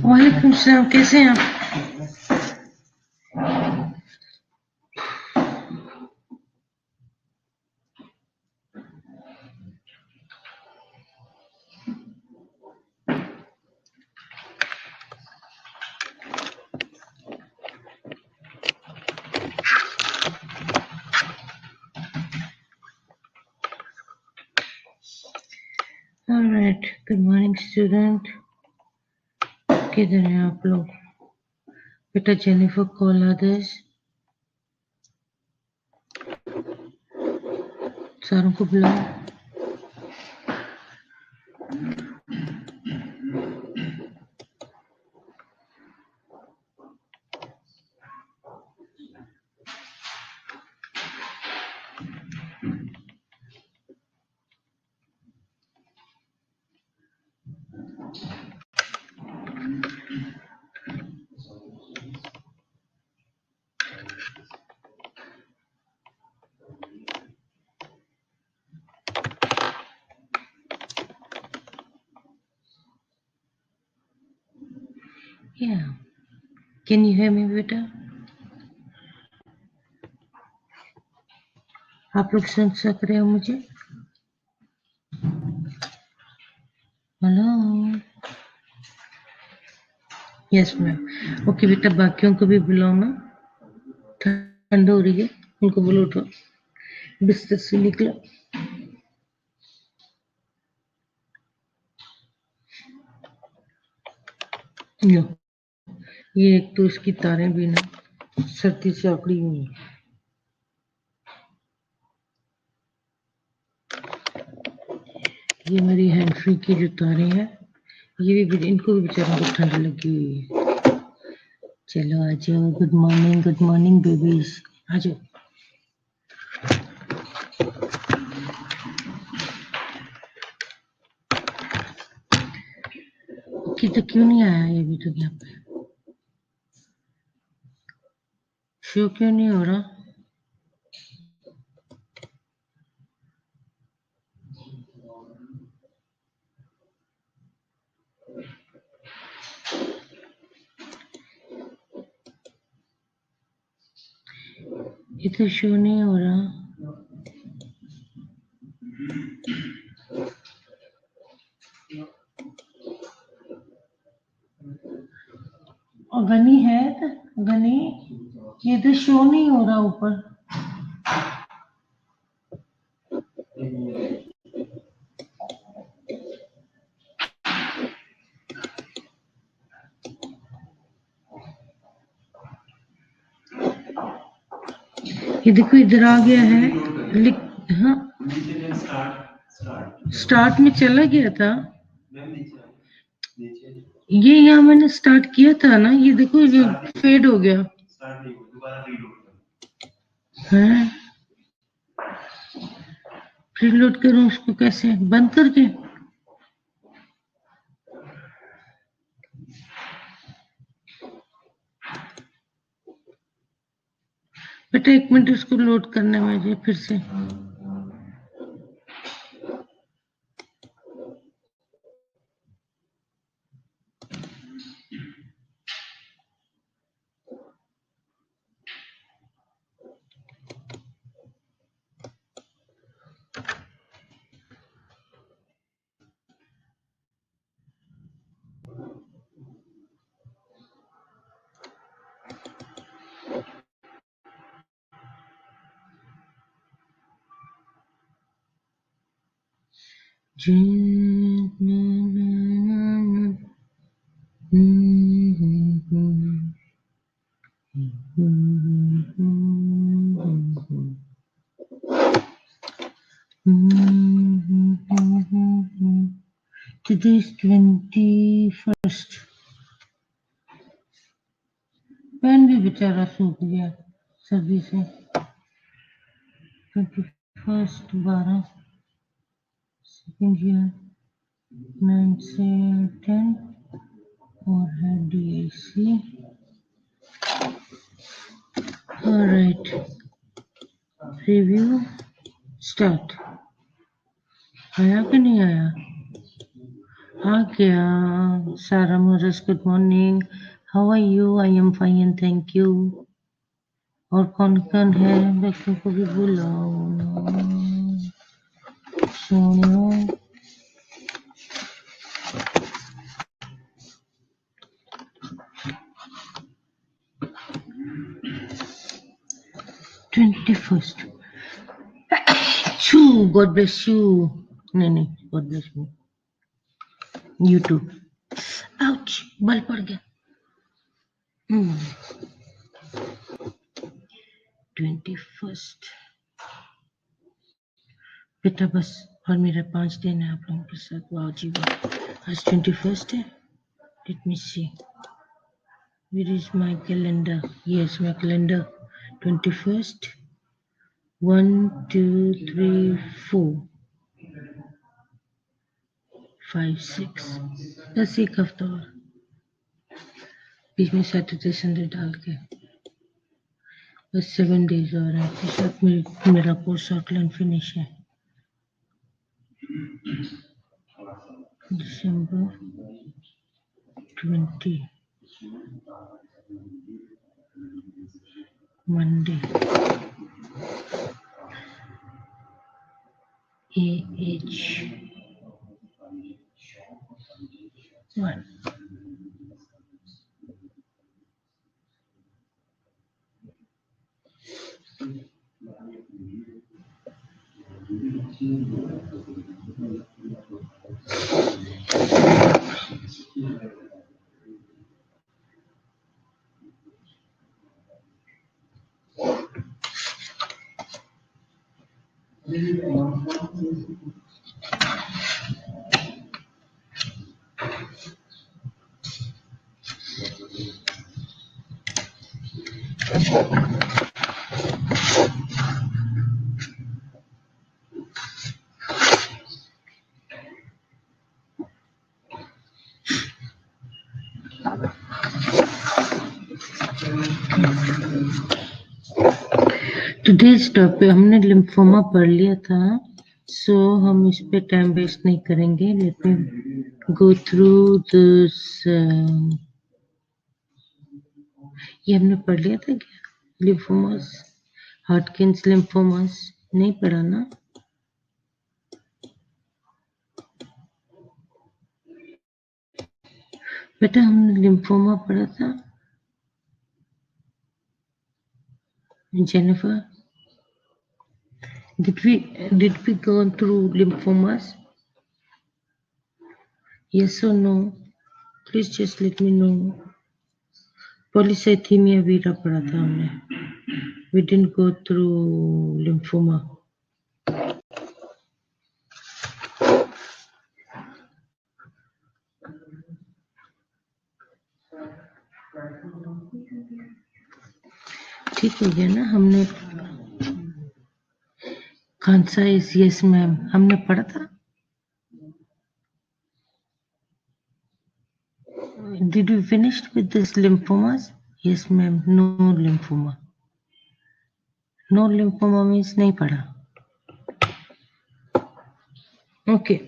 वालेकुम सलाम, कैसे हैं आप? Alright, good morning student. किधर हैं आप लोग? बेटा जेनिफर कॉल आदर्श, सारों को बुलाओ। Yeah, can you hear me बेटा? आप लोग सुन सक रहे हो मुझे? Hello, yes ma'am. ओके बेटा, बाकियों को भी बुलाओ ना, ठंड हो रही है, उनको बोलो उठो, बिस्तर से निकलो। लो, ये एक तो इसकी तारें भी ना सर्दी से अकड़ी हुई हैं। ये मेरी हैंड फ्री की जो तारें हैं, ये भी इनको भी बेचारों को ठंड लगी हुई है। चलो आ जाओ, गुड मॉर्निंग बेबीज, आ जाओ। तो क्यों नहीं आया ये भी तो? यहाँ पे शो क्यों नहीं हो रहा? ये तो शो नहीं हो रहा। और गनी है तो गनी, ये तो शो नहीं हो रहा ऊपर। ये देखो इधर आ गया है, हाँ स्टार्ट में चला गया था। ये यहाँ मैंने स्टार्ट किया था ना, ये देखो ये फेड हो गया है। प्रीलोड करूं उसको कैसे? बंद करके? बेटा 1 मिनट उसको लोड करने में मुझे फिर से। Today is 21st. पेन भी बेचारा सूख गया सर्दी से। 21st 12 सेकेंड ईयर 9 से 10 और है DIC। Alright, review start. आया कि नहीं आया? आ गया। सारा मोरस, good morning, how are you? I am fine, thank you. और कौन कौन है? बच्चों को भी बुलाओ। Sonia, 21st। God bless you। नहीं, God bless me। YouTube। Ouch, बल पड़ गया। 21st बेटा बस, और मेरा 5 दिन है आप लोगों के साथ। वाह जी वाह, आज 21st है। Let me see, where is my calendar? Yes, my calendar। 21st 1 2 3 4 5 6 बस एक हफ्ता और, बीच में सैटरडे संडे डाल के बस 7 डेज और है। फिर साथ मेरा कोर्स आउटलाइन फिनिश है। दिसंबर 20 मंडे, AH 1। टुडेज टॉपिक हमने लिम्फोमा पढ़ लिया था, सो हम इस पे टाइम वेस्ट नहीं करेंगे। Let me go through this. ये हमने पढ़ लिया था क्या? लिम्फोमास, हॉटकिंस लिम्फोमास नहीं पढ़ा ना? बेटा हमने लिम्फोमा पढ़ा था। Jennifer, did we go through lymphomas? Yes or no? Please just let me know. Polycythemia vera पढ़ा था हमने। We didn't go through lymphoma. ठीक हो गया ना? हमने खांसा इज यस मैम हमने पढ़ा था। Did we finish with this lymphomas? Yes ma'am, no lymphoma. No lymphoma means नहीं पढ़ा. Okay,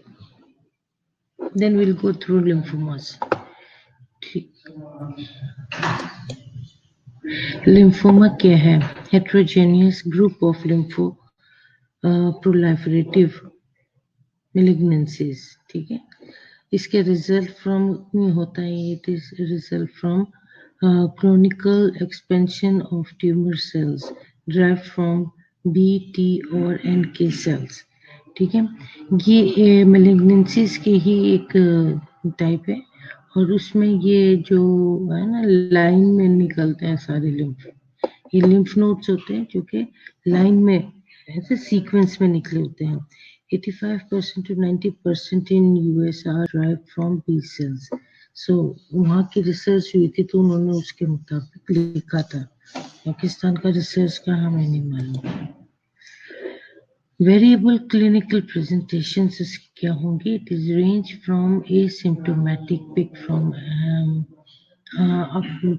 then we'll go through lymphomas. Lymphoma क्या है? Heterogeneous group of lymphoproliferative malignancies. ठीक है, इसके रिजल्ट फ्रॉम होता है, it is result from chronical expansion of tumour cells drive from B T और एन के सेल्स. ठीक है, ये मेलिग्नेंसीज की ही एक टाइप है, और उसमें ये जो है ना लाइन में निकलते हैं सारे लिम्फ, ये लिम्फ नोड्स होते हैं जो कि लाइन में ऐसे सीक्वेंस में निकले होते हैं. 85% to 90% in US are derived from B cells. So वहाँ की रिसर्च हुई थी तो उन्होंने उसके मुताबिक लिखा था. पाकिस्तान का रिसर्च का हमें नहीं मालूम. वेरिएबल क्लिनिकल प्रेजेंटेशंस क्या होंगी? It is range from asymptomatic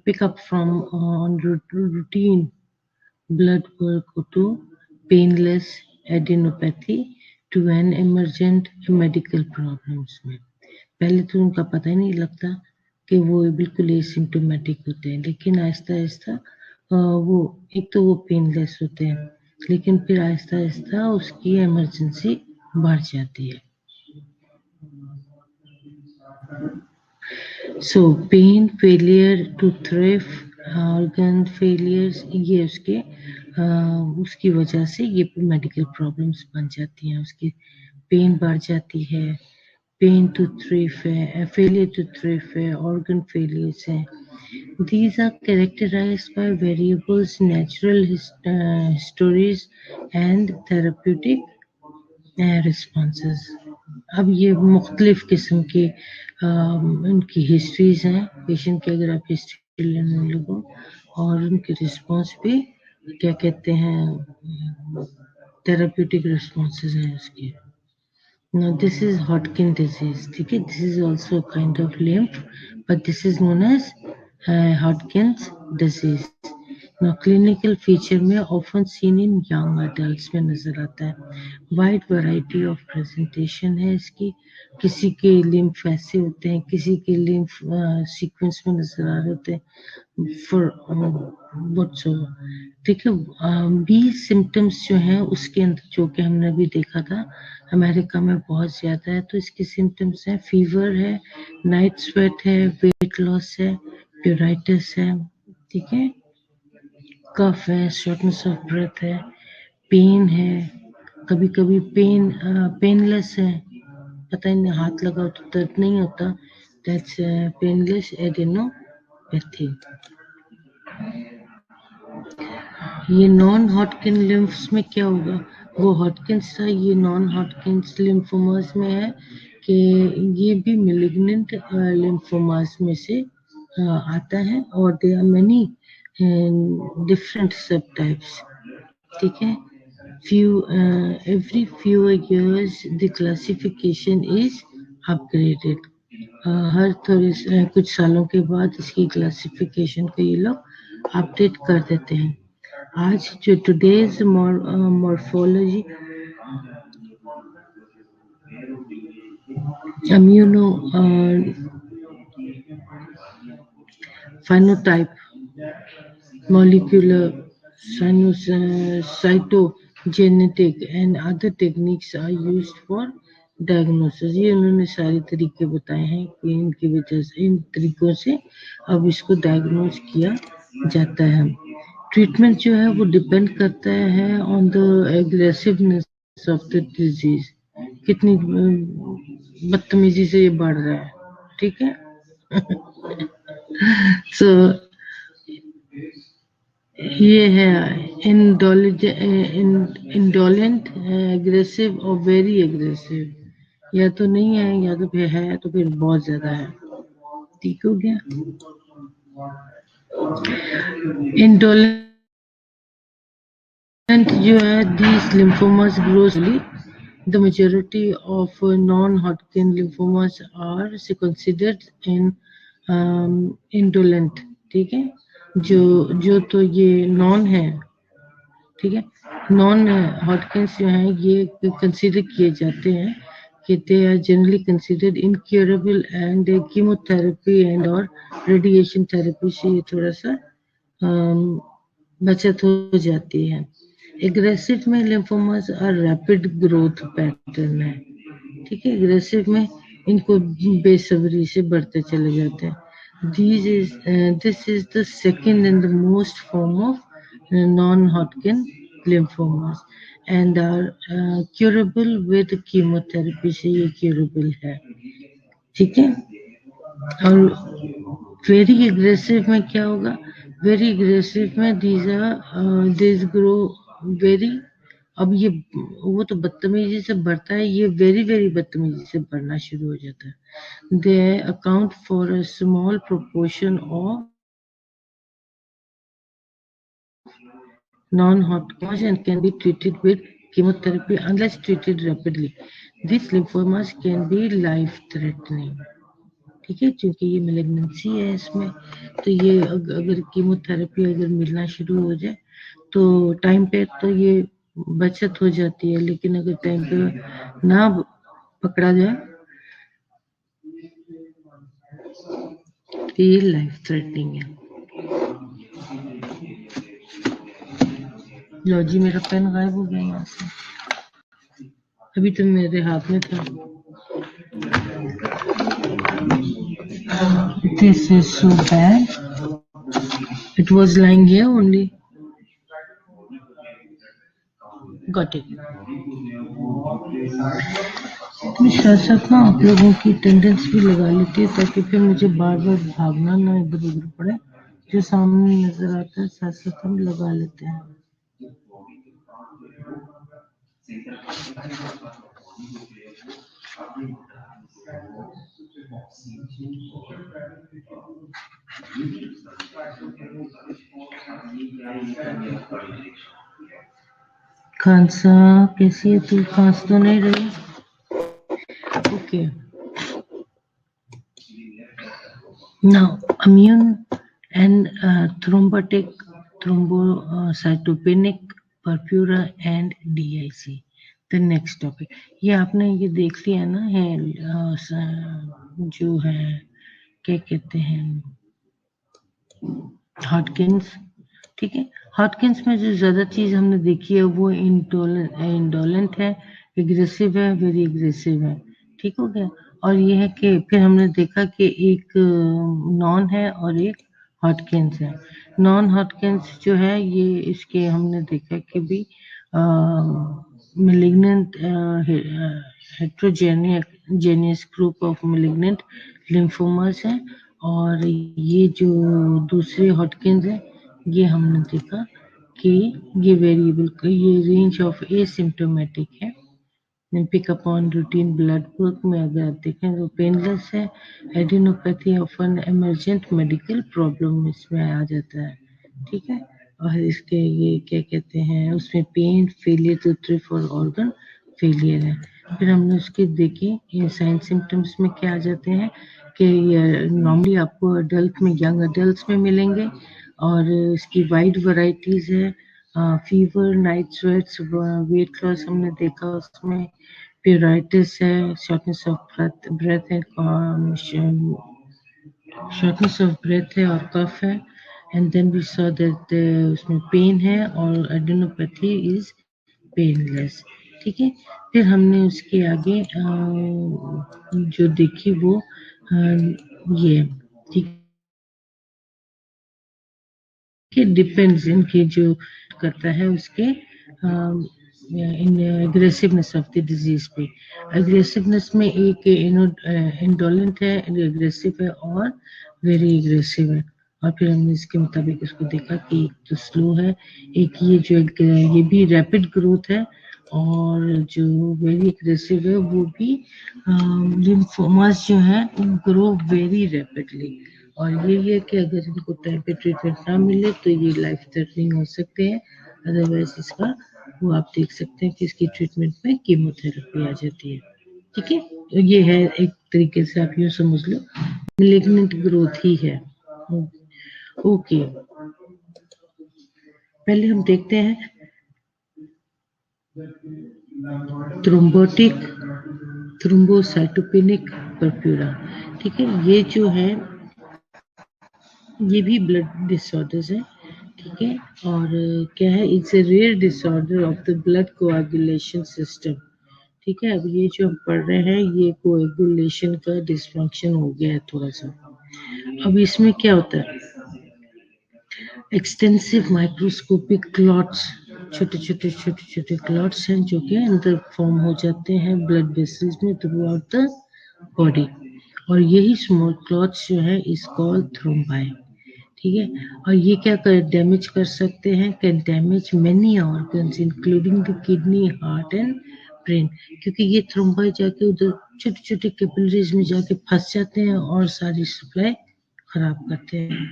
pick up from on routine blood work to painless adenopathy to an emergent medical problems में. पहले तो उनका पता ही नहीं लगता कि वो बिल्कुल एसिम्प्टोमेटिक होते हैं, लेकिन आहिस्ता आहिस्ता वो एक तो वो पेनलेस होते हैं, लेकिन फिर आहिस्ता आहिस्ता उसकी इमरजेंसी बढ़ जाती है. So pain, failure to thrive, organ failures, ये उसकी वजह से ये मेडिकल प्रॉब्लम्स बन जाती हैं. उसकी पेन बढ़ जाती है, पेन टू थ्रिव है, फेलियर टू थ्रिव है, ऑर्गन फेलियर्स है. These are characterized by variables, natural histories and therapeutic responses. अब ये मुख्तलिफ किस्म की उनकी हिस्ट्रीज हैं पेशेंट की. अगर आप हिस्ट्री लेने लगो और उनके रिस्पॉन्स भी क्या कहते हैं, थेराप्यूटिक रिस्पॉन्सेज हैं उसके. Now this is Hodgkin disease. ठीक है, this is also a kind of lymph, but this is known as Hodgkin's disease. Now clinical feature में often seen in young adults में नजर आता है. Wide variety of presentation है इसकी. किसी के lymph ऐसे होते हैं, किसी के lymph sequence में नजर आ रहे होते हैं. For whatsoever. ठीक है, 20 सिम्टम्स जो हैं उसके अंदर, जो कि हमने अभी देखा था अमेरिका में बहुत ज्यादा है, तो इसके सिम्टम्स हैं फीवर है, नाइट स्वेट है, वेट लॉस है, प्यूराइटिस है. ठीक है, कफ है, शॉर्टनेस ऑफ ब्रेथ है, पेन है, कभी कभी पेनलेस है, पता ही नहीं, हाथ लगाओ तो दर्द नहीं होता. That's painless adenopathy. ये नॉन हॉटकिन लिम्फ्स में क्या होगा? वो हॉटकिंस था, ये नॉन हॉटकिंस लिम्फोमास में है कि ये भी मेलिग्नेंट लिम्फोमास में से आता है, और दे आर मेनी डिफरेंट सब टाइप्स. ठीक है, every few years the classification is upgraded. हर थोड़े कुछ सालों के बाद इसकी क्लासिफिकेशन को ये लोग अपडेट कर देते हैं. आज जो today's morphology, immuno phenotype, molecular, cytogenetic and other techniques are used for diagnosis. ये उन्होंने सारे तरीके बताए हैं कि इनकी वजह से, इन तरीकों से अब इसको डायग्नोज किया जाता है. ट्रीटमेंट जो है वो डिपेंड करता है on the aggressiveness of the disease, कितनी बदतमीजी से ये बढ़ रहा है. ठीक है. सो ये है इंडोलेंट, एग्रेसिव और वेरी एग्रेसिव. या तो नहीं है, या तो फिर है तो फिर बहुत ज्यादा है. ठीक हो गया. इंडोलेंट जो है, these lymphomas grow slowly. The majority of non-Hodgkin lymphomas are considered in indolent. ठीक है, जो तो ये नॉन है, ठीक है। नॉन हॉटकिंस जो है ये कंसीडर किए जाते हैं कि they are generally considered incurable and chemotherapy and और radiation therapy से ये थोड़ा सा बचत हो जाती है। एग्रेसिव में लिम्फोमास और रैपिड ग्रोथ पैटर्न है, ठीक है। एग्रेसिव में इनको बेसब्री से बढ़ते चले जाते हैं। This is the second and the most form of non-Hodgkin lymphomas and are curable with chemotherapy से ये curable है, ठीक है। और वेरी एग्रेसिव में क्या होगा? वेरी एग्रेसिव में दिस ग्रो वेरी, अब ये वो तो बदतमीजी से बढ़ता है, ये वेरी वेरी बदतमीजी से बढ़ना शुरू हो जाता है। They account for a small proportion of non-Hodgkin and can be treated with chemotherapy unless treated rapidly. These lymphomas can be life-threatening. ठीक है, क्योंकि ये मेलिग्नेंसी है इसमें, तो ये अगर कीमोथेरेपी अगर मिलना शुरू हो जाए तो टाइम पे तो ये बचत हो जाती है, लेकिन अगर टाइम पे ना पकड़ा जाए तो ये लाइफ थ्रेटनिंग है। लो जी, मेरा पेन गायब हो गया यहाँ से, अभी तो मेरे हाथ में था। This is so bad. It was lying here only. Got it. मैं साथ साथ ना आप लोगों की अटेंडेंस भी लगा लेती है ताकि फिर मुझे बार बार भागना ना इधर उधर पड़े। जो सामने नजर आता है साथ साथ हम लगा लेते हैं। खांसा कैसी है तू? खांस तो नहीं रही? Okay. Now, immune and thrombocytopenic purpura and DIC. The next topic. ये आपने ये देख लिया ना है जो है क्या कहते हैं हॉटकिंस, ठीक है। हॉटकिंस में जो ज्यादा चीज हमने देखी है वो इंडोलेंट है, एग्रेसिव है, वेरी एग्रेसिव है, ठीक हो गया। और ये है कि फिर हमने देखा कि एक नॉन है और एक हॉटकिंस है। नॉन हॉटकिंस जो है ये इसके हमने देखा कि भी malignant heterogeneous group of malignant lymphomas है। और ये जो दूसरे हॉटकिंस है ये हमने देखा कि ये वेरिएबल ये रेंज ऑफ एसिम्प्टोमेटिक है। Pick upon routine blood work में अगर आप देखें तो पेनलेस है। Adenopathy often emergent medical problem इसमें आ जाता है, ठीक है। और इसके ये क्या कहते हैं उसमें पेन, फेलियर टू थ्रिव और ऑर्गन फेलियर है। फिर हमने उसके देखे ये साइन सिम्टम्स में क्या आ जाते हैं कि नॉर्मली आपको अडल्ट में, यंग अडल्ट में मिलेंगे और इसकी वाइड वैरायटीज है। Fever, night sweats, weight loss हमने देखा उसमें, प्यूराइटिस है, शॉर्टनेस ऑफ ब्रेथ है, शॉर्टनेस ऑफ ब्रेथ है और कफ है। And then we saw that उसमें पेन है और एडिनोपैथी इज पेनलेस, ठीक है। फिर हमने उसके आगे जो देखी वो ये, ठीक है। डिपेंड्स इनके जो करता है उसके इन एग्रेसिवनेस ऑफ द डिजीज पे। एग्रेसिवनेस में एक इंडोलेंट है, एग्रेसिव है और वेरी एग्रेसिव है। और फिर हमने इसके मुताबिक उसको देखा कि एक तो स्लो है, एक ये जो ये भी रैपिड ग्रोथ है और जो वेरी एग्रेसिव है वो भी लिम्फोमास जो है ग्रो वेरी रैपिडली। और ये कि अगर इनको टाइम पे ट्रीटमेंट ना मिले तो ये लाइफ थ्रेटनिंग हो सकते हैं। अदरवाइज इसका वो आप देख सकते हैं कि इसकी ट्रीटमेंट में कीमोथेरेपी आ जाती है, ठीक है। तो ये है एक तरीके से आप यूँ समझ लो मेलिग्नेंट ग्रोथ ही है। ओके, पहले हम देखते हैं थ्रोम्बोटिक, थ्रोम्बोसाइटोपेनिक परप्यूरा। ठीक है, ये जो है ये भी ब्लड डिसऑर्डर्स है। ठीक है, और क्या है, it's a rare disorder of the blood coagulation system. ठीक है, अब ये जो हम पढ़ रहे हैं ये कोएगुलेशन का डिसफंक्शन हो गया है थोड़ा सा। अब इसमें क्या होता है, एक्सटेंसिव माइक्रोस्कोपिक क्लॉट्स, छोटे छोटे क्लॉट्स हैं जो कि अंदर फॉर्म हो जाते हैं ब्लड वेसल्स में थ्रू आउट द बॉडी, और यही स्मॉल क्लॉट्स जो है इज कॉल्ड थ्रोम्बाई। ठीक है, और ये क्या कर डैमेज कर सकते हैं, can damage many organs including the kidney, heart and brain, क्योंकि ये थ्रोम्बाई जाके उधर छोटे छोटे कैपिलरीज में जाके फंस जाते हैं और सारी सप्लाई खराब करते हैं।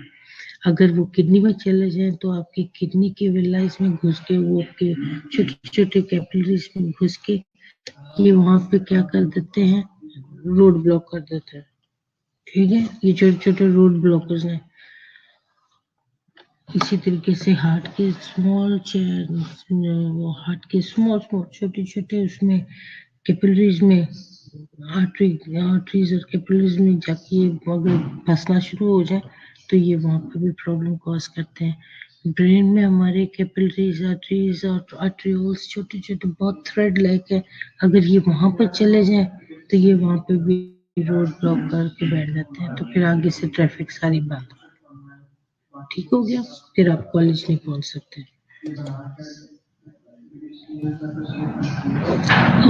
अगर वो किडनी में चले जाएं तो आपकी किडनी के वेलाइज में घुस के वो आपके छोटे छोटे कैपिलरीज में घुस के ये वहां पे क्या कर देते हैं, रोड ब्लॉक कर देते हैं। ठीक है, ये छोटे छोटे रोड ब्लॉकर्स हैं। इसी तरीके से हार्ट के स्मॉल वो हार्ट के स्मॉल स्मॉल छोटे छोटे उसमें कैपिलरीज में आर्टरीज और कैपिलरीज में जाके ये अगर फंसना शुरू हो जाए तो ये वहाँ पे भी प्रॉब्लम कॉज करते हैं। ब्रेन में हमारे कैपिलरीज, आर्टरीज और आर्ट्रियोल्स छोटे छोटे बहुत थ्रेड लाइक है, अगर ये वहाँ पर चले जाए तो ये वहाँ पे भी रोड ब्लॉक करके बैठ जाते हैं, तो फिर आगे से ट्रैफिक सारी बंद। ठीक हो गया, फिर आप कॉलेज नहीं पहुंच सकते।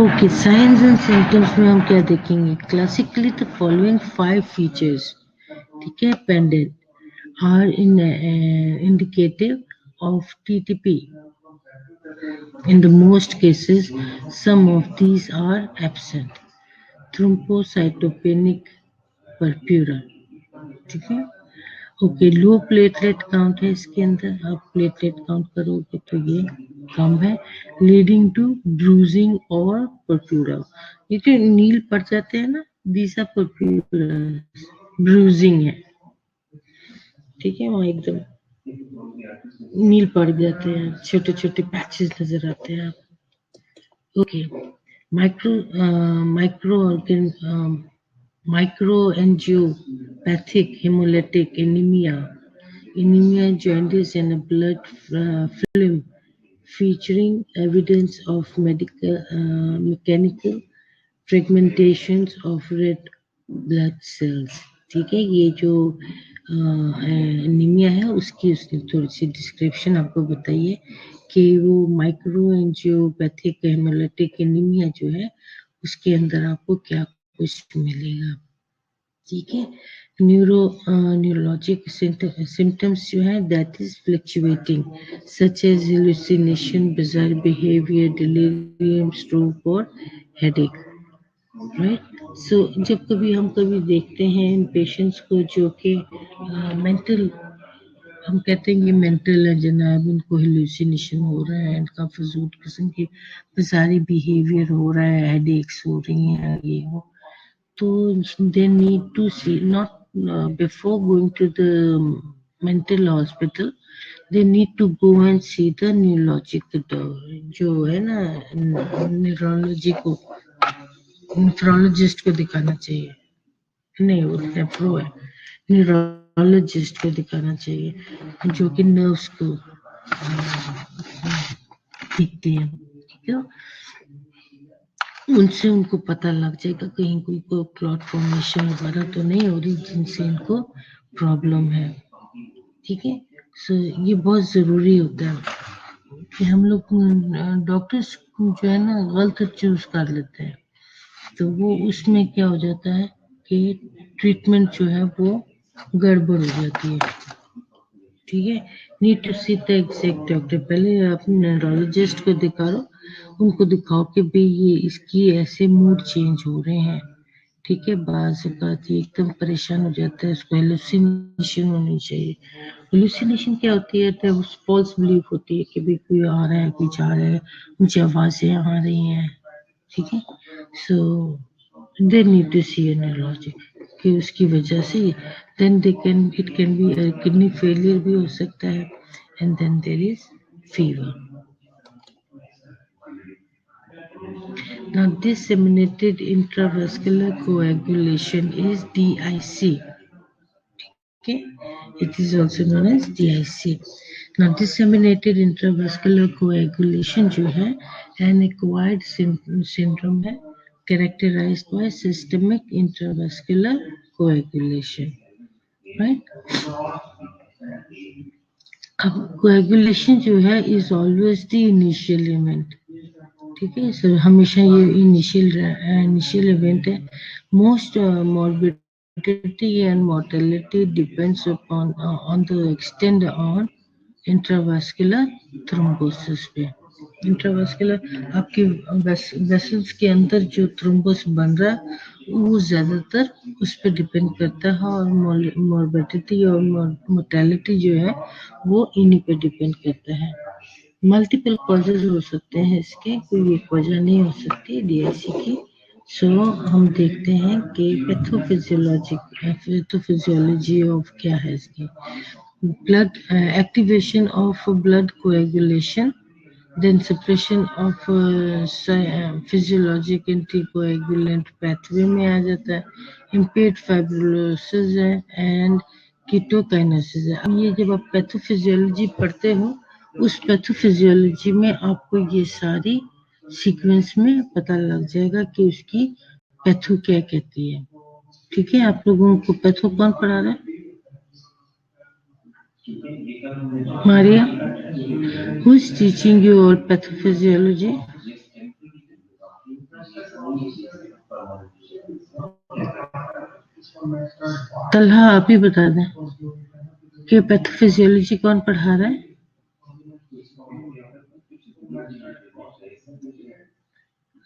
ओके, साइंस एंड सिम्टम्स में हम क्या देखेंगे, क्लासिकली द फॉलोइंग 5 फीचर्स, ठीक है, pentad are in indicative of TTP. In the most cases, some of these are absent. Thrombocytopenic purpura, ठीक है। ओके, लो प्लेटलेट काउंट है इसके अंदर, आप प्लेटलेट काउंट करोगे तो ये कम है, लीडिंग टू ब्रूजिंग और पर्प्यूरा। ये जो नील पड़ जाते हैं ना, दीज आर पर्प्यूरा, ब्रूजिंग है। ठीक है, वहाँ एकदम नील पड़ जाते हैं, छोटे छोटे पैचेस नजर आते हैं। Okay, micro micro microangiopathic hemolytic anemia jaundice and a blood film featuring evidence of mechanical fragmentations of red blood cells। ठीक है, ये जो एनीमिया है उसकी उसने थोड़ी सी डिस्क्रिप्शन आपको बताइए कि वो माइक्रो एंजियोपैथिक हेमोलिटिक एनीमिया जो है उसके अंदर आपको क्या कुछ मिलेगा। ठीक है, न्यूरोलॉजिक सिम्टम्स जो है that is fluctuating such as hallucination, bizarre behaviour, delirium, stroke और हेडेक। राइट, सो जब कभी हम देखते हैं इन पेशेंट्स को जो कि मेंटल, हम कहते हैं ये मेंटल है जनाब, इनको हेलुसिनेशन हो रहा है, इनका फजूल किस्म की सारी बिहेवियर हो रहा है, हेडेक्स हो रही हैं, ये वो, तो they need to see not before going to the mental hospital, they need to go and see the neurologic जो है ना न्यूरोलॉजी को, नेफ्रोलॉजिस्ट को दिखाना चाहिए। नहीं, वो नेफ्रो है, न्यूरोलॉजिस्ट को दिखाना चाहिए जो कि नर्व्स को देखते हैं। ठीक है, उनसे उनको पता लग जाएगा कहीं कोई को क्लॉट फॉर्मेशन वगैरह तो नहीं हो रही जिनसे इनको प्रॉब्लम है। ठीक है, सो ये बहुत ज़रूरी होता है कि हम लोग डॉक्टर्स जो है ना गलत चूज कर लेते हैं, तो वो उसमें क्या हो जाता है कि ट्रीटमेंट जो है वो गड़बड़ हो जाती है। ठीक है, need to see the exact doctor, पहले आप न्यूरोलॉजिस्ट को दिखा लो, उनको दिखाओ कि भाई ये इसकी ऐसे मूड चेंज हो रहे हैं। ठीक है, बाज औकात ये एकदम परेशान हो जाता है, उसको हेलुसिनेशन होनी चाहिए। हेलुसिनेशन क्या होती है, तो फॉल्स बिलीफ होती है कि भाई कोई आ रहा है, कोई जा रहा है, मुझे आवाजें आ रही हैं। ठीक है, so they need to see a neurologist कि उसकी वजह से then they can it can be kidney failure भी हो सकता है, and then there is fever. Now, disseminated intravascular coagulation is DIC. Okay, it is also known as DIC. Now, disseminated intravascular coagulation जो है an acquired syndrome है characterized by systemic intravascular coagulation, right? अब coagulation जो है is always the initial event. ठीक है, sir हमेशा ये इनिशियल इवेंट है. Most morbidity and mortality depends upon on the extent on intravascular thrombosis पे. इंट्रावास्कुलर आपके वेसल्स के अंदर जो थ्रोम्बोस बन रहा है वो ज्यादातर उस पर डिपेंड करता है और मॉर्बिडिटी और मोर्टेलिटी जो है वो इन्हीं पे डिपेंड करता है. मल्टीपल कॉजेज हो सकते हैं इसके, कोई एक वजह नहीं हो सकती डीआईसी की. सो हम देखते हैं कि पैथोफिजियोलॉजी ऑफ क्या है इसकी. Blood activation of blood coagulation, then suppression of physiologic anticoagulant pathway में आ जाता है. Impaired fibrosis है and कीटोकाइनेसिस है. अब ये जब आप पैथोफिजियोलॉजी पढ़ते हो उस पैथोफिजियोलॉजी में आपको ये सारी सीक्वेंस में पता लग जाएगा कि उसकी पैथो क्या कहती है. ठीक है, आप लोगों को पैथो कौन पढ़ा रहा है? Maria, who is teaching you all pathophysiology? Talha आप ही बता दें कि पैथोफिजियोलॉजी कौन पढ़ा रहा है.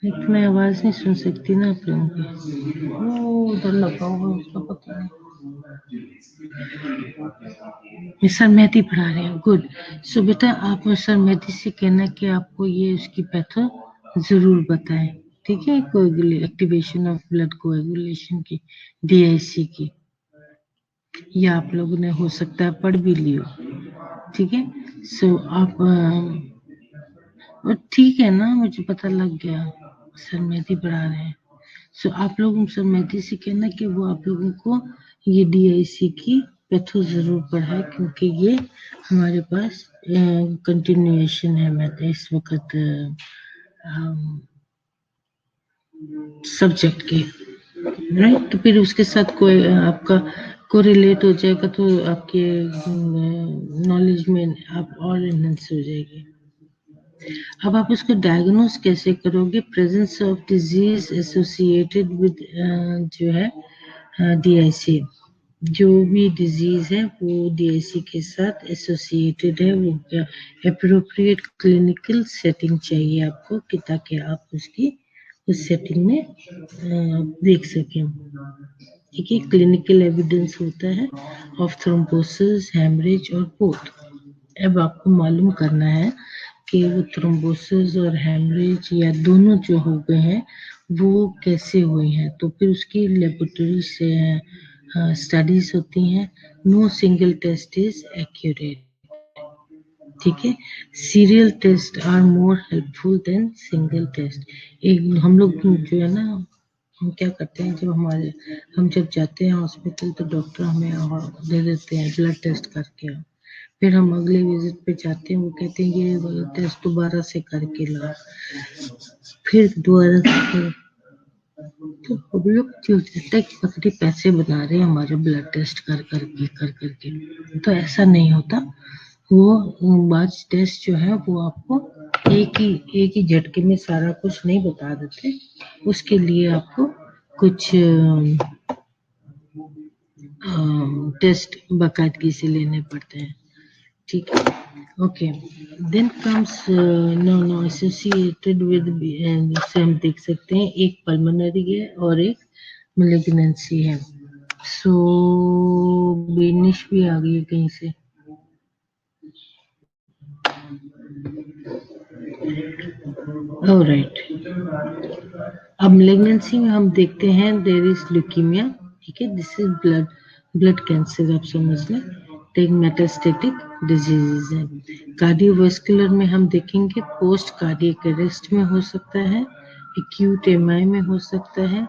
एक मैं आवाज नहीं सुन सकती ना आप लोगों की. वो उधर लगा हुआ उसका पता नहीं. सर मेहदी पढ़ा रहे हैं. गुड. सो बेटा आप सर मेहदी से कहना कि आपको ये उसकी पैथो जरूर बताएं. ठीक है, एक्टिवेशन ऑफ ब्लड कोएगुलेशन की डीआईसी की, या आप लोगों ने हो सकता है पढ़ भी लियो. ठीक है, सो आप ठीक है ना, मुझे पता लग गया सर मेहदी पढ़ा रहे हैं. सो आप लोग सर मेहदी से कहना कि वो आप लोगों को ये डीआईसी की पैथो जरूर पढ़ाए, क्योंकि ये हमारे पास कंटिन्यूएशन है मैं इस वक्त सब्जेक्ट के, राइट. तो फिर उसके साथ कोई आपका कोरिलेट हो जाएगा तो आपके नॉलेज में आप और एनहांस हो जाएगी. अब आप उसको डायग्नोस कैसे करोगे? Presence of disease associated with जो है डीआईसी. जो भी डिजीज है वो डीआईसी के साथ एसोसिएटेड है, वो क्या एप्रोप्रिएट क्लिनिकल सेटिंग चाहिए आपको कि ताकि आप उसकी उस सेटिंग में देख सकें. ठीक है, क्लिनिकल एविडेंस होता है ऑफ थ्रोम्बोसिस, हेमरेज और बोथ. अब आपको मालूम करना है कि वो थ्रोम्बोसिस और हेमरेज या दोनों जो हो गए हैं वो कैसे हुए हैं. तो फिर उसकी लेबोरेटरी से स्टडीज होती हैं. No single test is accurate. ठीक है, serial test are more helpful than single test. एक हम लोग जो है ना, हम क्या करते हैं हम जब जाते हैं हॉस्पिटल तो डॉक्टर हमें दे देते हैं ब्लड टेस्ट करके. फिर हम अगले विजिट पे जाते हैं, वो कहते हैं ये वाला टेस्ट दोबारा से करके लाओ. फिर दोबारा से तो हम लोग सोचते हैं कि पकड़ी पैसे बना रहे हैं हमारे ब्लड टेस्ट कर करके. तो ऐसा नहीं होता. वो बैच टेस्ट जो है वो आपको एक ही झटके में सारा कुछ नहीं बता देते. उसके लिए आपको कुछ टेस्ट बाकायदगी से लेने पड़ते हैं. ठीक है, okay. Then comes no associated with, जैसे हम देख सकते हैं एक पल्मोनरी है और एक मैलिग्नेंसी है. सो बेनिश भी आ गई कहीं से. ऑलराइट, अब मैलिग्नेंसी में हम देखते हैं देयर इज ल्यूकीमिया. ठीक है, दिस इज ब्लड कैंसर, आप समझ लें. एक मेटास्टेटिक डिजीज है. कार्डियोवास्कुलर में हम देखेंगे पोस्ट कार्डियक अरेस्ट में हो सकता है, एक्यूट एमआई में हो सकता है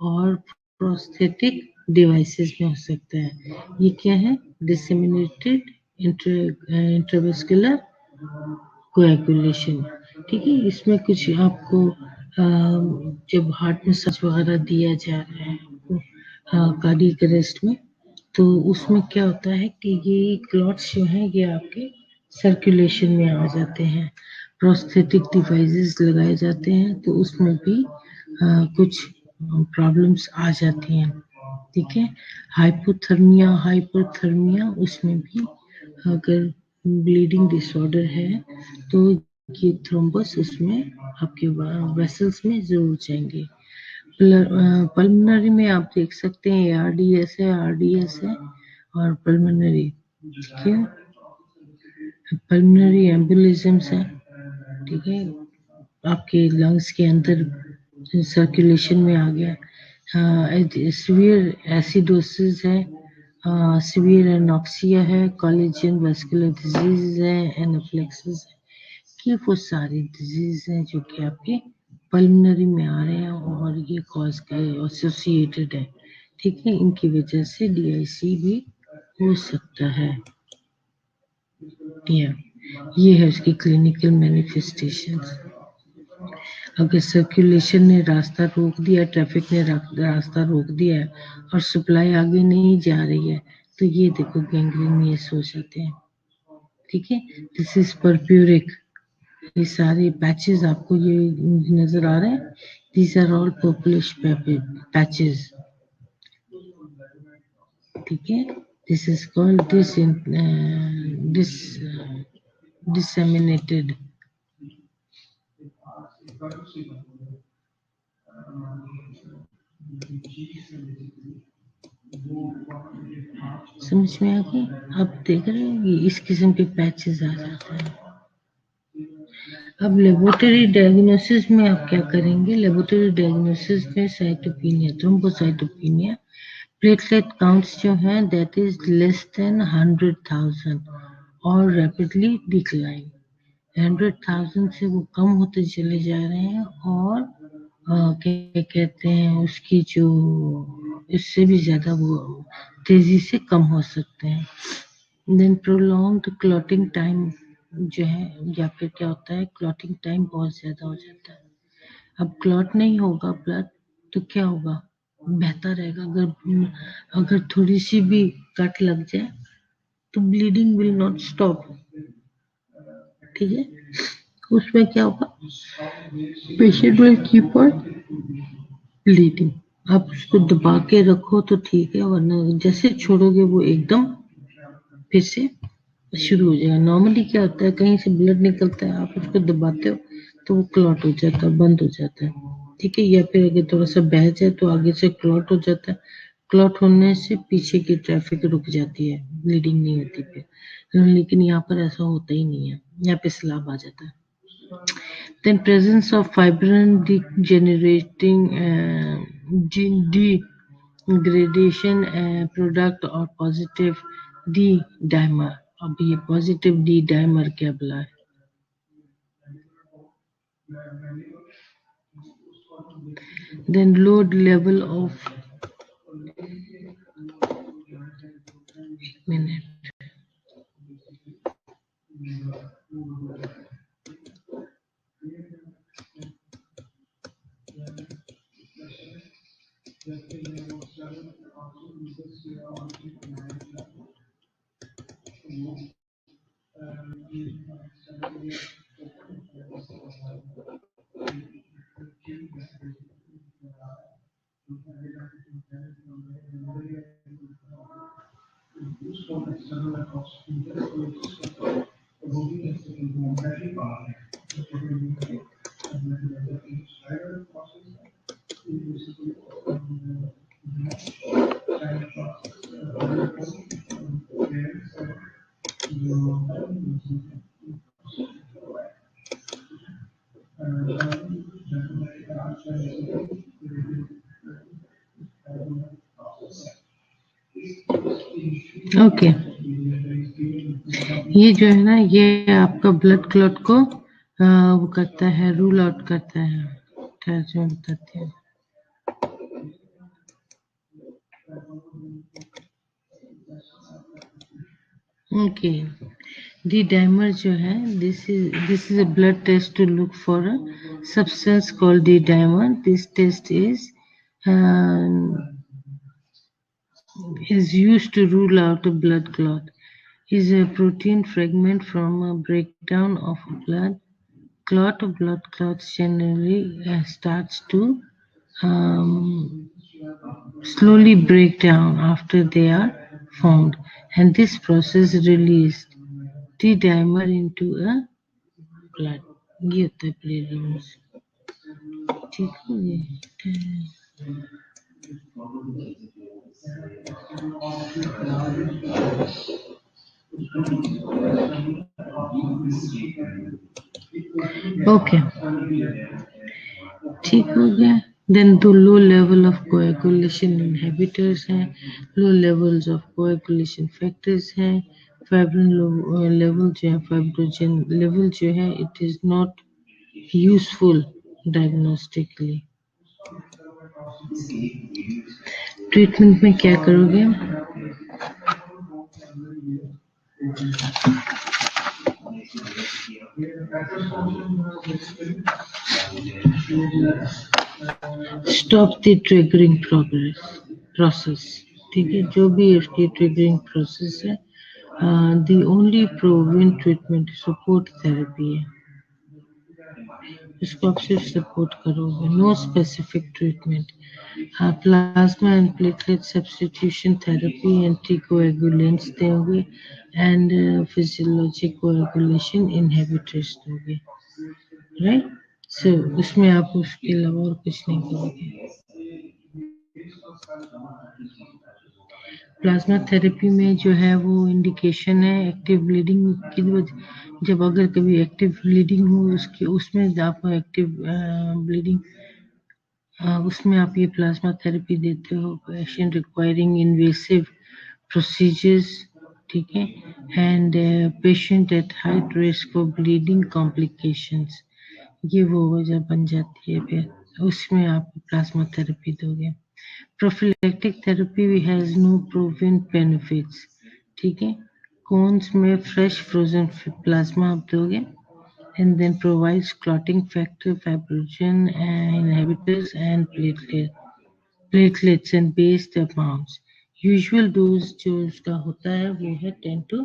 और प्रोस्थेटिक डिवाइसेस में हो सकता है। ये क्या है? Disseminated intravascular coagulation. ठीक है, इसमें कुछ आपको जब हार्ट मसाज वगैरह दिया जा रहा है कार्डियक अरेस्ट में, तो उसमें क्या होता है कि ये क्लॉट्स जो हैं ये आपके सर्कुलेशन में आ जाते हैं। प्रोस्थेटिक डिवाइसेस लगाए जाते हैं तो उसमें भी कुछ प्रॉब्लम्स आ जाती हैं। ठीक है, हाइपोथर्मिया हाइपरथर्मिया, उसमें भी अगर ब्लीडिंग डिसऑर्डर है तो ये थ्रोम्बस उसमें आपके वेसल्स में जरूर जाएंगे। पल्मोनरी में आप देख सकते हैं आरडीएस है और पल्मोनरी, ठीक है, पल्मोनरी एम्बोलिज्म्स है। ठीक है, आपके लंग्स के अंदर सर्कुलेशन में आ गया। सिवियर एसिडोसिस है, सिवियर एनॉक्सिया है, कॉलेजियन वेस्कुलर डिजीज है, एनाफ्लेक्सिस है। ये वो सारी डिजीज हैं जो कि आपके पल्मोनरी में आ रहे हैं और ये कॉज का एसोसिएटेड है। ठीक है, इनकी वजह से डीआईसी भी हो सकता है। ये है उसकी क्लिनिकल मैनिफेस्टेशंस। अगर सर्कुलेशन ने रास्ता रोक दिया, ट्रैफिक ने रास्ता रोक दिया है और सप्लाई आगे नहीं जा रही है, तो ये देखो गैंग्रीनियस हो जाते हैं। ठीक है, दिस इज परप्यूरिक। ये सारे पैचेस आपको ये नजर आ रहे हैं, these are all purplish patches. ठीक है, दिस इज कॉल्ड disseminated। समझ में आ गई? आप देख रहे हो ये इस किस्म के पैचेस आ जाते हैं। अब लेबोरेटरी डायग्नोसिस में आप क्या करेंगे? लेबोरेटरी डायग्नोसिस में साइटोपिनिया, थ्रोम्बोसाइटोपिनिया, प्लेटलेट काउंट्स जो हैं दैट इज लेस देन 100,000 और रैपिडली डिक्लाइन। 100,000 से वो कम होते चले जा रहे हैं और क्या कहते हैं उसकी जो इससे भी ज्यादा वो तेजी से कम हो सकते हैं। देन प्रोलॉन्ग्ड क्लॉटिंग टाइम जो है, या फिर क्या होता है क्लॉटिंग टाइम बहुत ज्यादा हो जाता है। अब क्लॉट नहीं होगा ब्लड तो क्या होगा? बहता रहेगा। अगर थोड़ी सी भी कट लग जाए तो ब्लीडिंग विल नॉट स्टॉप। ठीक है, उसमें क्या होगा? Patient will keep on bleeding. आप उसको दबा के रखो तो ठीक है, वरना जैसे छोड़ोगे वो एकदम फिर से शुरू हो जाएगा। नॉर्मली क्या होता है, कहीं से ब्लड निकलता है, आप उसको दबाते हो तो वो क्लॉट हो जाता है, बंद हो जाता है। ठीक है, या फिर अगर थोड़ा सा बह जाए तो आगे से क्लॉट हो जाता है। क्लॉट होने से पीछे की ट्रैफिक रुक जाती है, ब्लीडिंग नहीं होती फिर। लेकिन यहाँ पर ऐसा होता ही नहीं है, यहाँ पे सैलाब आ जाता है। Then presence of fibrin degenerating degradation product or positive D dimer। अब ये positive D dimer क्या बोला है? Then load level of एक मिनट, ओके। ये जो है ना, ये आपका ब्लड क्लॉट को वो करता है, रूल आउट करता है। तर्जुमा बताती हूँ। ओके, D-dimer जो है, this is a blood test to look for a substance called D-dimer. This test is used to rule out a blood clot. Is a protein fragment from a breakdown of a blood clot. Blood clots generally starts to slowly break down after they are formed, and this process released D-dimer into a blood. ये होता है platelets, ठीक है ये। Okay, ठीक हो गया। Then तो low level of coagulation inhibitors हैं, low levels of coagulation factors हैं, फाइब्रिन लेवल जो है, फाइब्रोजन लेवल जो है, it is not useful diagnostically. Treatment में क्या करोगे? स्टॉप द ट्रिगरिंग प्रोसेस, ठीक है, जो भी इसकी ट्रिगरिंग प्रोसेस है। The only proven treatment support therapy है, इसको आप सिर्फ सपोर्ट करोगे, no specific treatment. Plasma and platelet substitution therapy, anticoagulants दोगे एंड फिजियोलॉजिक कोएगुलेशन इनहिबिटर्स दोगे, राइट। सो उसमें आप उसके अलावा और कुछ नहीं करोगे। प्लाज्मा थेरेपी में जो है वो इंडिकेशन है एक्टिव ब्लीडिंग की वजह, जब अगर कभी एक्टिव ब्लीडिंग हो उसमें आप एक्टिव ब्लीडिंग उसमें आप ये प्लाज्मा थेरेपी देते हो। पेशेंट रिक्वायरिंग इन्वेसिव प्रोसीजर्स, ठीक है, and patient at high risk for bleeding complications, ये वो वजह बन जाती है, फिर उसमें आप प्लाज्मा थेरेपी दोगे। Prophylactic therapy has no proven benefits, ठीक है। कोन्स में फ्रेश फ्रोजन प्लाज्मा आप दोगे, and then provides clotting factor, fibrogen inhibitors and platelets and based amounts. Usual dose जो उसका होता है वो है 10 to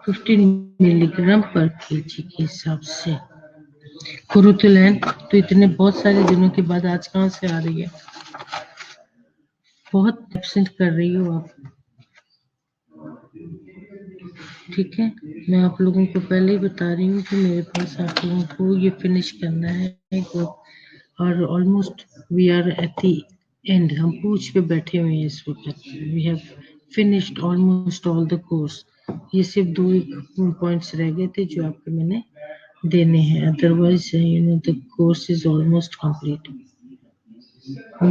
15 मिलीग्राम पर kg के हिसाब से। कुरुतुलैन तो इतने बहुत सारे दिनों के बाद आज कहाँ से आ रही है? बहुत एब्सेंट कर रही हो आप, ठीक है। मैं आप लोगों को पहले ही बता रही हूँ कि मेरे पास आप लोगों को ये फिनिश करना है और almost we are at the end, हम पूछ पे बैठे हुए हैं इस वक्त। We have finished almost all the course. ये सिर्फ 2 पॉइंट्स रह गए थे जो आपको मैंने देने हैं, otherwise you know the course is almost complete.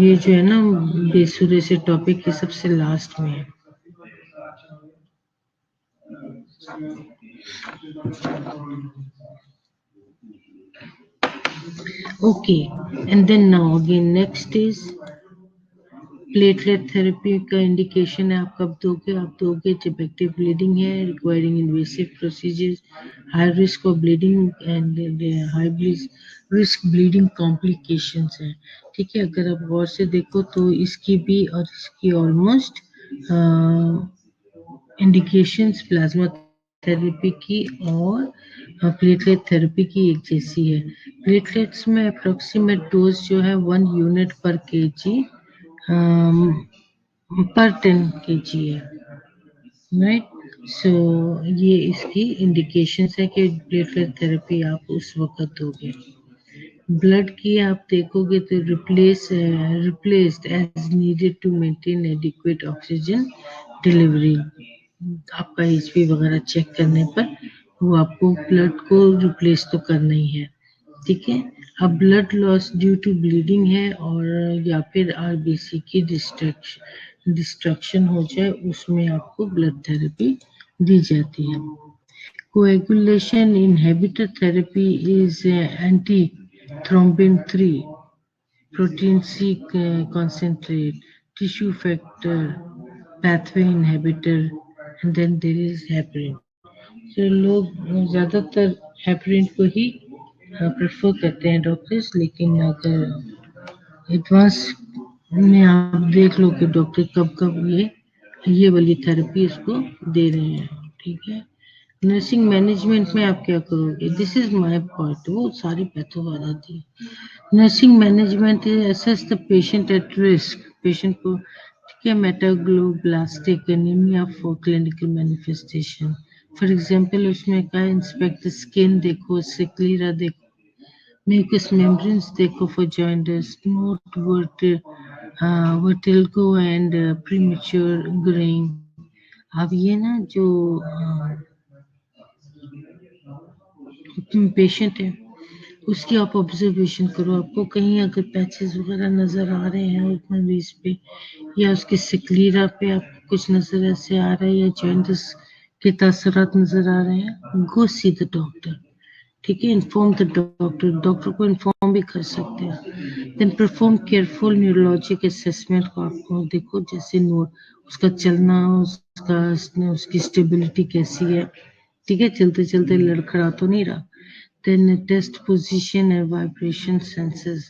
ये जो है ना बेसुरे से टॉपिक, ये सबसे लास्ट में है। Okay, and then now again next is platelet therapy का इंडिकेशन है, आप कब दोगे? आप दोगे जब एक्टिव ब्लीडिंग है, requiring invasive procedures, high risk of bleeding and high risk bleeding complications है, ठीक है। अगर आप गौर से देखो तो इसकी भी और इसकी ऑलमोस्ट इंडिकेशंस प्लाज्मा थेरेपी की और प्लेटलेट थेरेपी की एक जैसी है। प्लेटलेट्स में अप्रोक्सीमेट डोज जो है 1 यूनिट पर केजी पर 10 kg है, राइट। सो ये इसकी इंडिकेशंस है कि प्लेटलेट थेरेपी आप उस वक्त दोगे। ब्लड की आप देखोगे तो replaced as needed to maintain adequate oxygen delivery. आपका एचपी वगैरह चेक करने पर वो आपको ब्लड को रिप्लेस तो करना ही है, ठीक है। अब blood loss due to bleeding है और या फिर आरबीसी की डिस्ट्रक्शन हो जाए, उसमें आपको ब्लड थेरेपी दी जाती है। Coagulation inhibitor therapy is anti thrombin 3, protein C concentrate, tissue factor, pathway inhibitor, and then there is heparin. तो लोग ज़्यादातर हेपरिन को ही प्रेफर करते हैं डॉक्टर्स, लेकिन अगर एडवांस में आप देख लो कि डॉक्टर कब कब ये वाली थेरेपी इसको दे रहे हैं, ठीक है। नर्सिंग मैनेजमेंट में आप क्या करोगे? दिस इज माय पार्ट, वो सारी पैथो वाला थी। Nursing management assess the patient at risk, patient को, ठीक है, megaloblastic anaemia for clinical manifestation. For example उसमें क्या, इंस्पेक्ट स्किन देखो, सिक्लीरा देखो, mucous membranes देखो for jaundice, note vertigo and premature graying। अब ये ना जो पेशेंट है उसकी आप ऑब्जर्वेशन करो, आपको कहीं अगर पैचेस वगैरह नजर आ रहे हैं उस मरीज पे, या उसके सिकलीरा पे आपको कुछ नजर ऐसे आ रहा है, या जॉइंटिस के तासरात नजर आ रहे हैं, गो सी द डॉक्टर, ठीक है। इन्फॉर्म द डॉक्टर, डॉक्टर को इन्फॉर्म भी कर सकते हैं। Then perform careful neurologic assessment को आपको देखो, जैसे उसका चलना, उसकी स्टेबिलिटी कैसी है, ठीक है, चलते चलते लड़खड़ा तो नहीं रहा। Then test position and vibration senses.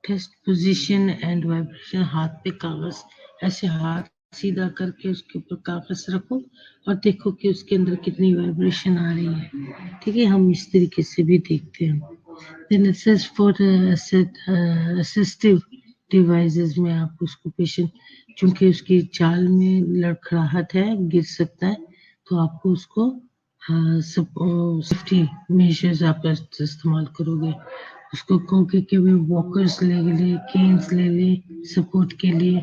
Test position and vibration, हाथ पे कागज ऐसे हाथ सीधा करके उसके ऊपर कागज रखो और देखो कि उसके अंदर कितनी वाइब्रेशन आ रही है, ठीक है। हम इस तरीके से भी देखते हैं। Then assess for assistive devices में आप उसको पेशेंट, चूंकि उसकी चाल में लड़खड़ाहट है, गिर सकता है, तो आपको उसको सेफ्टी मेजर्स आप इस्तेमाल करोगे। उसको कहोगे कि वे वॉकर्स ले ले, केन्स ले ले सपोर्ट के लिए,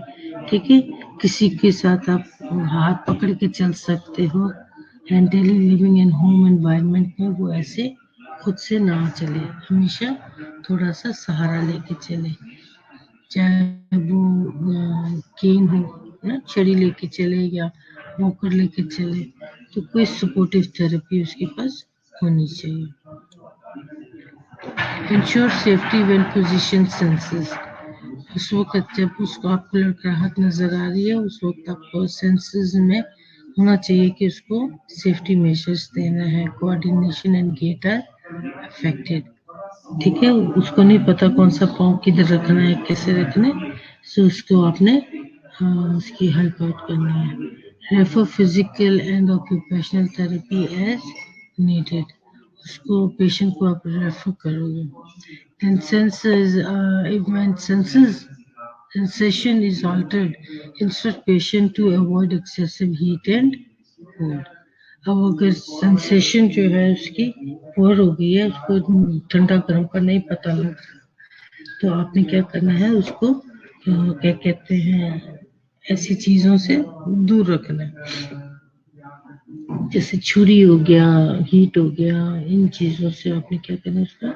ठीक है। किसी के साथ आप हाथ पकड़ के चल सकते हो। And daily living in home environment में वो ऐसे खुद से ना चले, हमेशा थोड़ा सा सहारा लेके चले, चाहे वो केन हो ना, छड़ी लेके चले या वॉकर लेके चले, तो कोई सपोर्टिव थेरेपी उसके पास होनी चाहिए। Ensure safety when position senses, उस वक्त जब उसको आपको लड़खड़ाहट नजर आ रही है, उस वक्त आपको सेंसेस में होना चाहिए कि उसको सेफ्टी मेजर्स देना है। Coordination and gait are affected, ठीक है, उसको नहीं पता कौन सा पाँव किधर रखना है, कैसे रखना है, सो उसको आपने उसकी हेल्प आउट करनी है। Refer physical and occupational therapy as needed, उसको पेशेंट को आप रेफर करोगे। And senses, if when sensation is altered, instruct patient to avoid excessive heat and cold। अब अगर सेंसेशन जो है उसकी पुअर हो गई है, उसको ठंडा गर्म का नहीं पता लग रहा, तो आपने क्या करना है, उसको क्या कहते हैं, ऐसी चीजों से दूर रखना है, जैसे छुरी हो गया, हीट हो गया, इन चीजों से आपने क्या करना है, उसको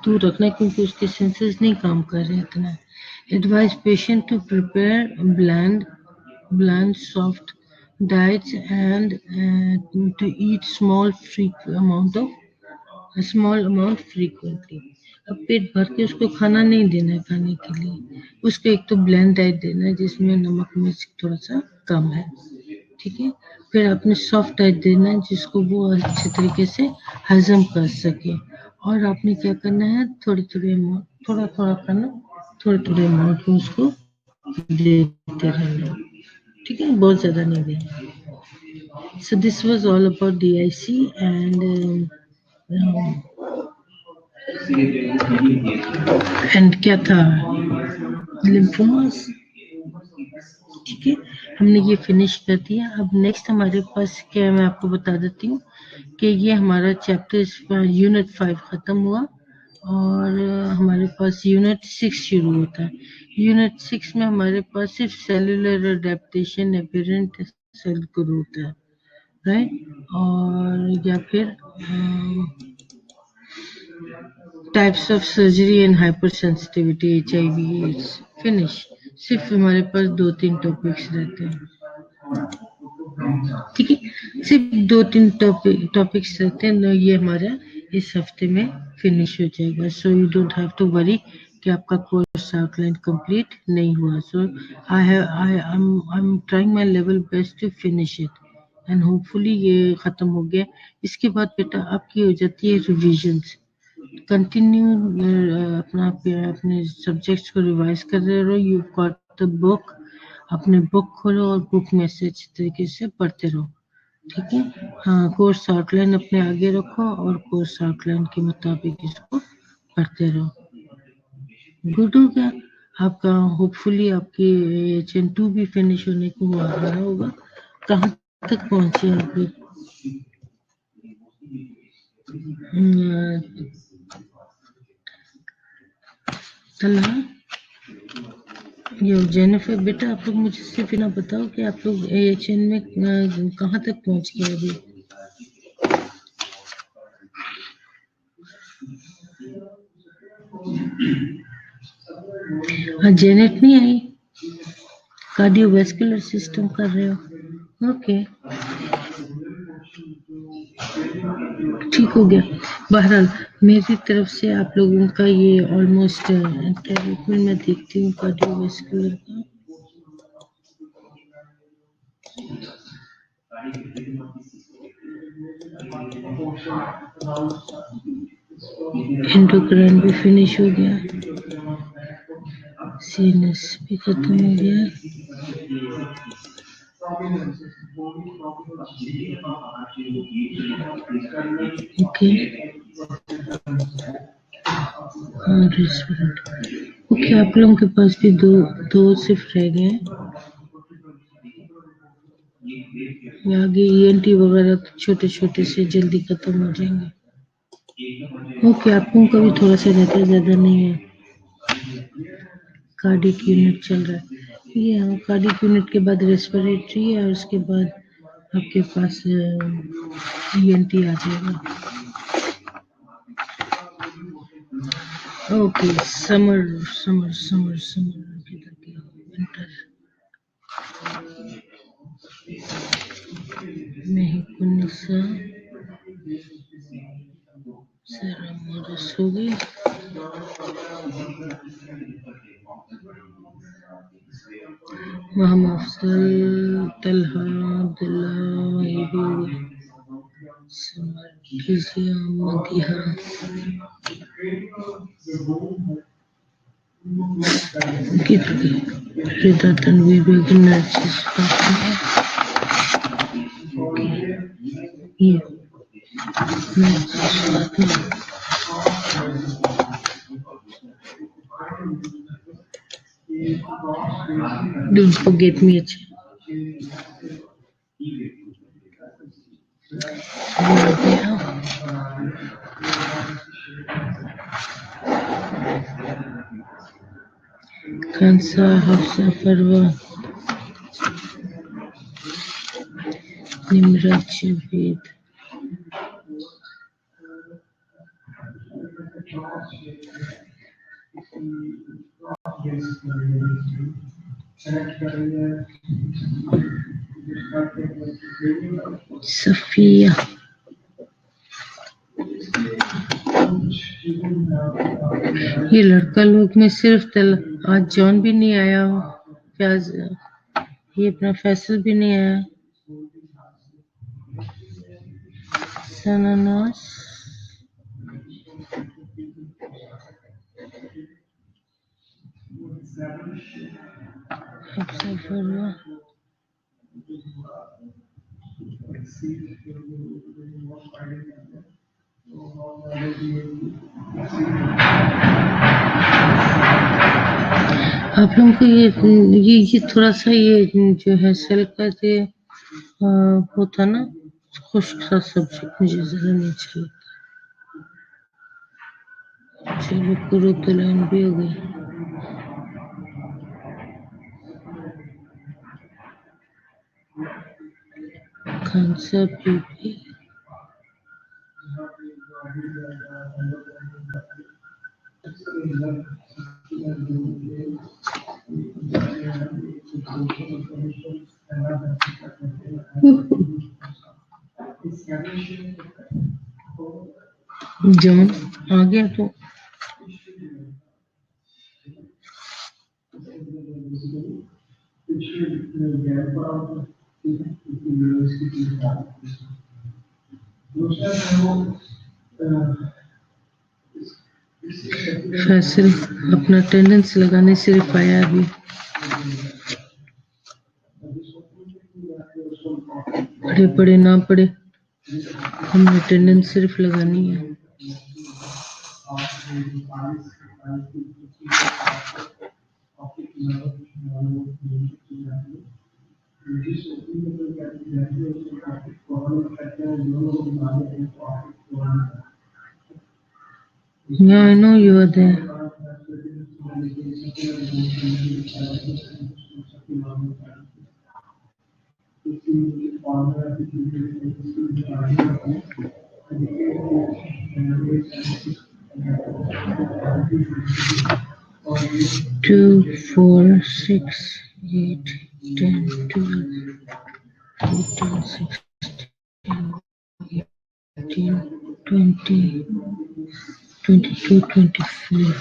दूर रखना है, क्योंकि उसके सेंसेस नहीं काम कर रहे इतना। Advise patient to prepare bland soft diets and to eat small amount frequently। अब पेट भर के उसको खाना नहीं देना है, खाने के लिए उसको एक तो ब्लेंड डाइट देना है जिसमें नमक मिर्च थोड़ा सा कम है, ठीक है। फिर आपने सॉफ्ट डाइट देना है जिसको वो अच्छे तरीके से हजम कर सके, और आपने क्या करना है, थोड़ा थोड़ा करना, थोड़े अमाउंट में उसको देते रहना, ठीक है, बहुत ज्यादा नहीं देना। So this was all about DIC and क्या था, लिम्फोमास, ठीक है, हमने ये फिनिश कर दिया। अब नेक्स्ट हमारे पास क्या है, मैं आपको बता देती हूँ कि ये हमारा चैप्टर यूनिट 5 खत्म हुआ और हमारे पास यूनिट 6 शुरू होता है। यूनिट 6 में हमारे पास सिर्फ cellular adaptation apparent cell growth है, राइट, और या फिर types of surgery and hypersensitivity, HIV AIDS, finish. सिर्फ हमारे पास 2-3 टॉपिक्स रहते हैं, ठीक है, सिर्फ 2-3 टॉपिक्स रहते हैं। ये हमारा इस हफ्ते में फिनिश हो जाएगा। So you don't have to worry कि आपका कोर्स आउटलाइन कंप्लीट नहीं हुआ। So I am trying my level best to finish it and hopefully ये खत्म हो गया। इसके बाद बेटा आपकी हो जाती है रिविजन्स। कंटिन्यू अपने सब्जेक्ट्स को रिवाइज कर रहे रहो। यू गॉट द बुक, अपने बुक खोलो और बुक में से अच्छी तरीके से पढ़ते रहो, ठीक है। हाँ, कोर्स आउटलाइन अपने आगे रखो और कोर्स आउटलाइन के मुताबिक इसको पढ़ते रहो। गुड हो गया आपका। होपफुली आपकी HN2 भी फिनिश होने को आ रहा होगा। कहाँ तक पहुंचे अभी? तलहा ये जेनिफर बेटा, आप लोग मुझे सिर्फ इतना बताओ कि आप लोग HN में कहाँ तक पहुंच गए अभी? हाँ, जेनेट नहीं आई, कार्डियोवैस्कुलर सिस्टम कर रहे हो। ओके, ठीक हो गया। बहरहाल मेरी तरफ से आप लोगों का ये ऑलमोस्ट मैं देखती हूँ कार्डियोवैस्कुलर का। एंडोक्राइन भी फिनिश हो गया, सीएनएस भी खत्म हो गया। ओके, ओके, आप लोगों के पास भी दो सिर्फ रह गए हैं। आगे ENT वगैरह तो छोटे छोटे से जल्दी खत्म हो जाएंगे। ओके, आप लोगों का भी थोड़ा सा रहता है, ज्यादा नहीं है। कार्डिक यूनिट चल रहा है ये। हाँ, कार्डिक यूनिट के बाद रेस्पिरेटरी है और उसके बाद आपके पास ENT आ जाएगा। Okay, summer summer summer summer winter मेहिकुनिसा सेरामोरस हो गई। मोहम्मद अफजल, तलहा, अब्दुल्ला, ये भी हो गया। समर कीजिए मदिहा, रिदा, तनवीर बेगम, नरजिस, ये Narjis Fatima, don't forget me. Kansa, Hafsa, Farwa, Nimrat, Shaveed, Safia, ये लड़का लोग में सिर्फ आज जॉन भी नहीं आया हो, ये अपना फैसल भी नहीं आया। सनानास, हफ्सा, फरवा, आप लोगों को ये थोड़ा सा ये जो है सेल का ये वो था ना, खुश्क सा सब्जेक्ट मुझे जरा नहीं अच्छा लगता। चलो करो तो लाइन भी हो गई। खानसा पीपी, जॉन आ गया तो फैसल अपना अटेंडेंस लगाने सिर्फ आया अभी। पढ़े पढ़े ना पढ़े, हमने अटेंडेंस सिर्फ लगानी है। Yeah, I know you are there. Two, 4, 6, 8, 10, 12, 14, 16, 18, 20, 22, 24।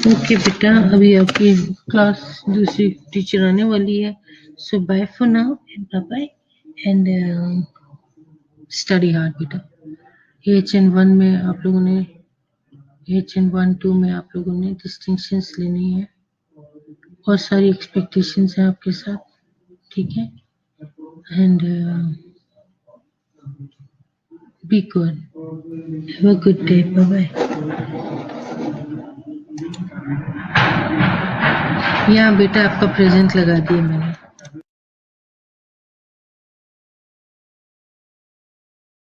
Okay बेटा, अभी आपकी क्लास दूसरी टीचर आने वाली है, so bye for now and bye bye and study hard बेटा। HN1 में आप लोगों ने HN1-2 में आप लोगों ने डिस्टिंक्शंस लेनी है और सारी एक्सपेक्टेशंस हैं आपके साथ, ठीक है? And be good, have a good day, bye bye. यहाँ बेटा आपका प्रेजेंट लगा दिया मैंने।